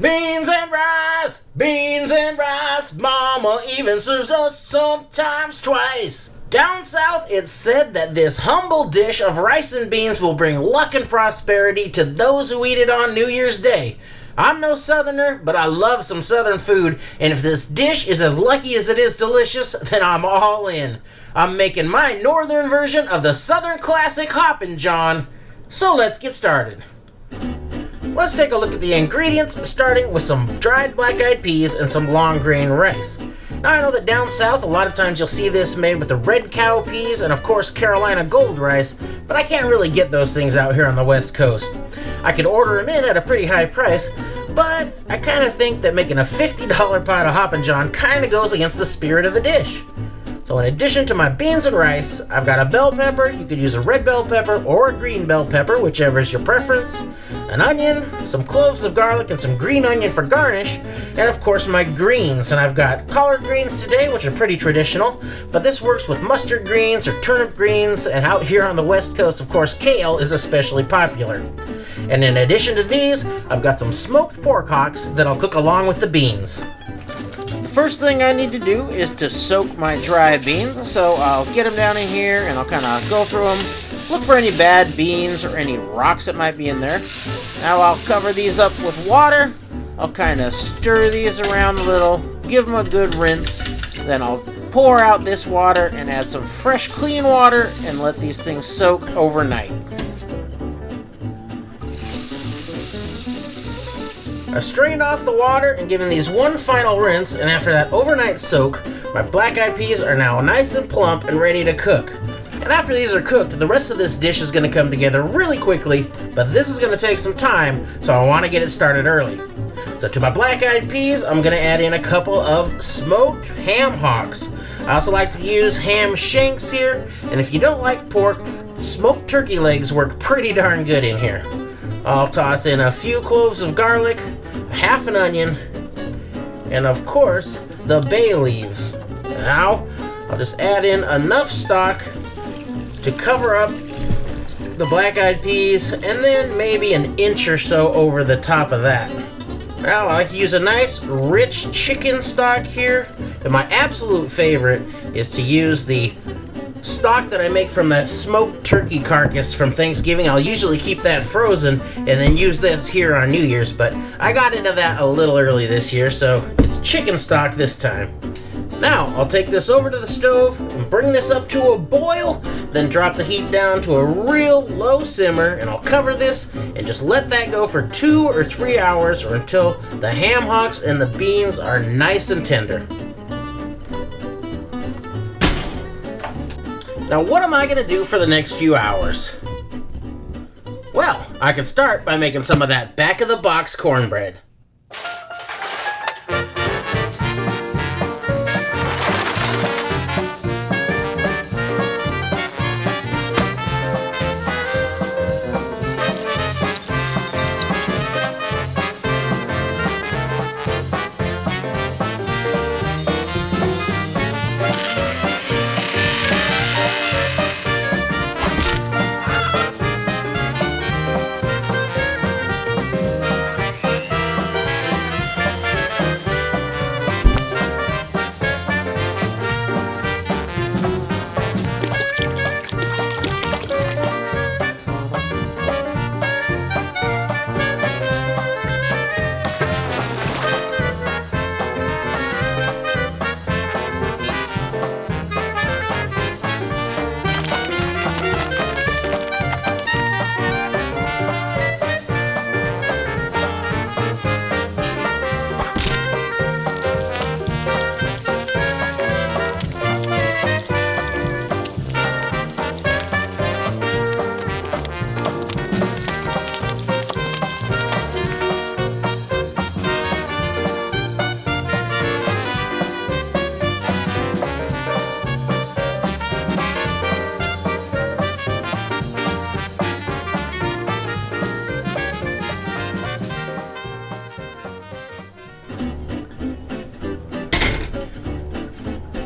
Beans and rice, mama even serves us sometimes twice. Down south, it's said that this humble dish of rice and beans will bring luck and prosperity to those who eat it on New Year's Day. I'm no southerner, but I love some southern food, and if this dish is as lucky as it is delicious, then I'm all in. I'm making my northern version of the southern classic Hoppin John. So let's get started. Let's take a look at the ingredients, starting with some dried black-eyed peas and some long grain rice. Now I know that down south a lot of times you'll see this made with the red cow peas and of course Carolina gold rice, but I can't really get those things out here on the west coast. I could order them in at a pretty high price, but I kind of think that making a $50 pot of Hoppin John kind of goes against the spirit of the dish. So in addition to my beans and rice, I've got a bell pepper. You could use a red bell pepper or a green bell pepper, whichever is your preference, an onion, some cloves of garlic, and some green onion for garnish, and of course my greens. And I've got collard greens today, which are pretty traditional, but this works with mustard greens or turnip greens, and out here on the west coast, of course, kale is especially popular. And in addition to these, I've got some smoked pork hocks that I'll cook along with the beans. First thing I need to do is to soak my dry beans, so I'll get them down in here and I'll kind of go through them, look for any bad beans or any rocks that might be in there. Now I'll cover these up with water. I'll kind of stir these around a little, give them a good rinse, then I'll pour out this water and add some fresh clean water and let these things soak overnight. I've strained off the water and given these one final rinse, and after that overnight soak, my black-eyed peas are now nice and plump and ready to cook. And after these are cooked, the rest of this dish is going to come together really quickly, but this is going to take some time, so I want to get it started early. So to my black-eyed peas, I'm going to add in a couple of smoked ham hocks. I also like to use ham shanks here, and if you don't like pork, smoked turkey legs work pretty darn good in here. I'll toss in a few cloves of garlic, half an onion, and of course, the bay leaves. Now, I'll just add in enough stock to cover up the black-eyed peas, and then maybe an inch or so over the top of that. Now, I like to use a nice, rich chicken stock here, and my absolute favorite is to use the stock that I make from that smoked turkey carcass from Thanksgiving. I'll usually keep that frozen and then use this here on New Year's, but I got into that a little early this year, so it's chicken stock this time. Now, I'll take this over to the stove and bring this up to a boil, then drop the heat down to a real low simmer, and I'll cover this and just let that go for 2 or 3 hours or until the ham hocks and the beans are nice and tender. Now, what am I going to do for the next few hours? Well, I could start by making some of that back-of-the-box cornbread.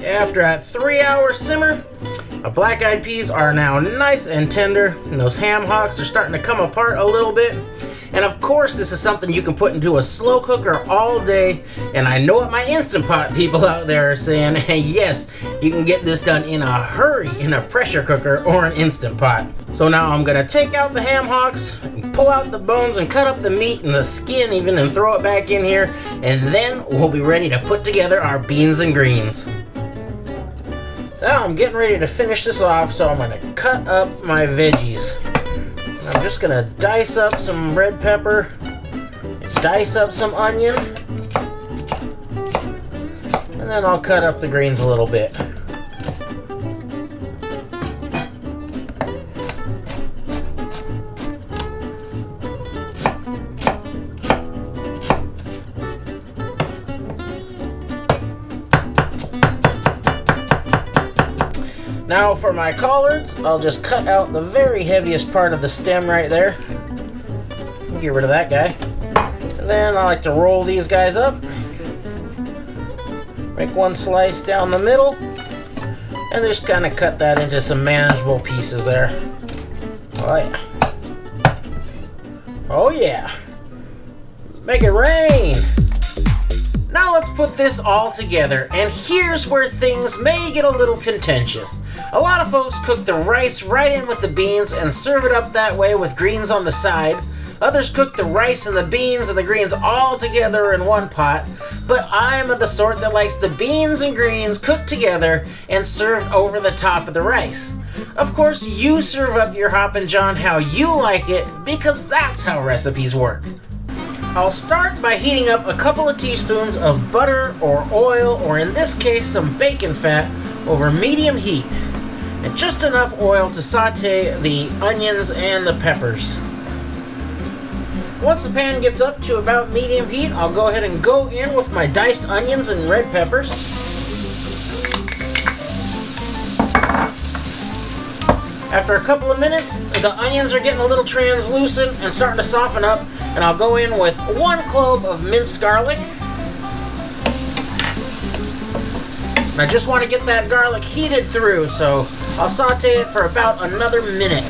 After a 3-hour simmer, my black-eyed peas are now nice and tender, and those ham hocks are starting to come apart a little bit. And of course, this is something you can put into a slow cooker all day. And I know what my Instant Pot people out there are saying. Hey, yes, you can get this done in a hurry in a pressure cooker or an Instant Pot. So now I'm gonna take out the ham hocks, pull out the bones and cut up the meat and the skin even and throw it back in here. And then we'll be ready to put together our beans and greens. Now I'm getting ready to finish this off, so I'm gonna cut up my veggies. I'm just gonna dice up some red pepper, dice up some onion, and then I'll cut up the greens a little bit. Now for my collards, I'll just cut out the very heaviest part of the stem right there. Get rid of that guy. And then I like to roll these guys up. Make one slice down the middle. And just kind of cut that into some manageable pieces there. Oh yeah. Oh yeah. Make it rain. Now let's put this all together, and here's where things may get a little contentious. A lot of folks cook the rice right in with the beans and serve it up that way with greens on the side. Others cook the rice and the beans and the greens all together in one pot, but I'm of the sort that likes the beans and greens cooked together and served over the top of the rice. Of course, you serve up your Hoppin John how you like it, because that's how recipes work. I'll start by heating up a couple of teaspoons of butter or oil, or in this case some bacon fat, over medium heat, and just enough oil to saute the onions and the peppers. Once the pan gets up to about medium heat, I'll go ahead and go in with my diced onions and red peppers. After a couple of minutes, the onions are getting a little translucent and starting to soften up, and I'll go in with 1 clove of minced garlic. And I just want to get that garlic heated through, so I'll saute it for about another minute.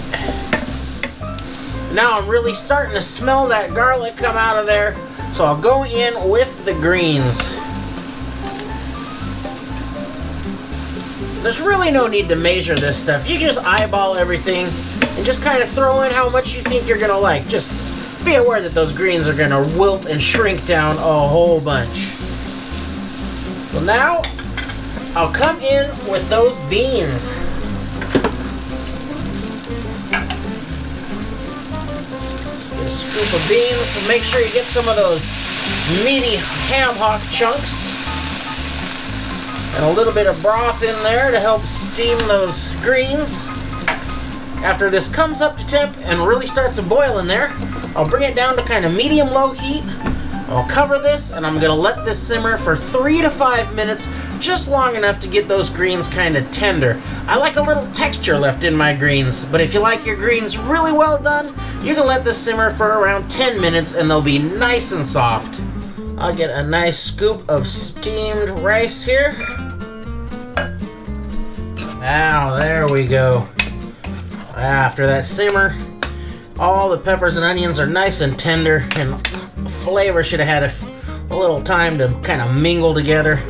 Now I'm really starting to smell that garlic come out of there, so I'll go in with the greens. There's really no need to measure this stuff. You just eyeball everything and just kind of throw in how much you think you're gonna like. Just be aware that those greens are gonna wilt and shrink down a whole bunch. So now, I'll come in with those beans. Get a scoop of beans, so make sure you get some of those meaty ham hock chunks. And a little bit of broth in there to help steam those greens. After this comes up to temp and really starts to boil in there, I'll bring it down to kind of medium-low heat. I'll cover this, and I'm gonna let this simmer for 3 to 5 minutes, just long enough to get those greens kind of tender. I like a little texture left in my greens, but if you like your greens really well done, you can let this simmer for around 10 minutes and they'll be nice and soft. I'll get a nice scoop of steamed rice here. Now, there we go. After that simmer, all the peppers and onions are nice and tender, and the flavor should have had a little time to kind of mingle together.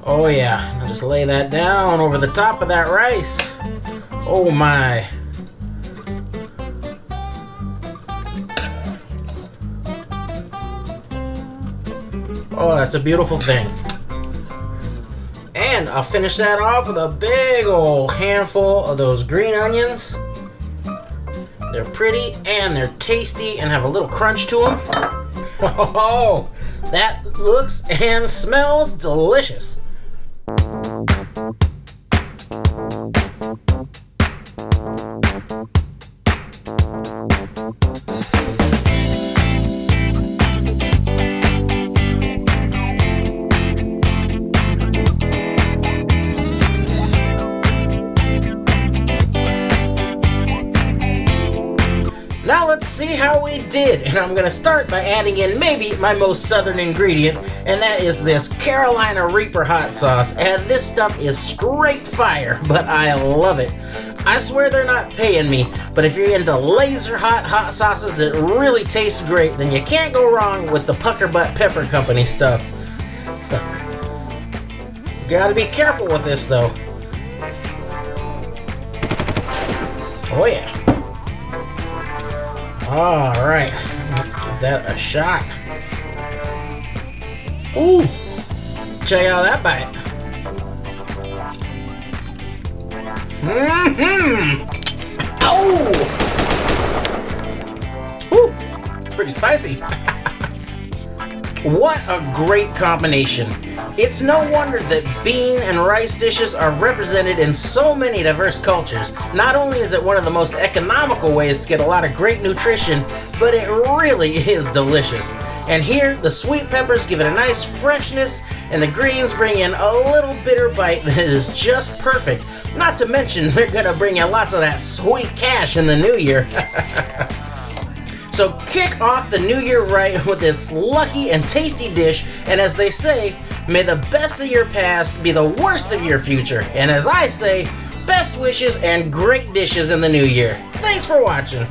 Oh yeah, I'll just lay that down over the top of that rice. Oh my. Oh, that's a beautiful thing. And I'll finish that off with a big old handful of those green onions. They're pretty and they're tasty and have a little crunch to them. Oh, that looks and smells delicious. Now let's see how we did, and I'm gonna start by adding in maybe my most southern ingredient, and that is this Carolina Reaper hot sauce. And this stuff is straight fire, but I love it. I swear they're not paying me, but if you're into laser hot sauces that really taste great, then you can't go wrong with the Pucker Butt Pepper Company stuff. So, gotta be careful with this though. Oh yeah. Alright, let's give that a shot. Ooh! Check out that bite. Oh! Woo! Pretty spicy. What a great combination. It's no wonder that bean and rice dishes are represented in so many diverse cultures. Not only is it one of the most economical ways to get a lot of great nutrition, but it really is delicious. And here, the sweet peppers give it a nice freshness, and the greens bring in a little bitter bite that is just perfect. Not to mention, they're gonna bring you lots of that sweet cash in the new year. So kick off the new year right with this lucky and tasty dish, and as they say, may the best of your past be the worst of your future. And as I say, best wishes and great dishes in the new year. Thanks for watching.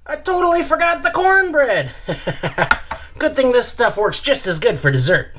I totally forgot the cornbread. Good thing this stuff works just as good for dessert.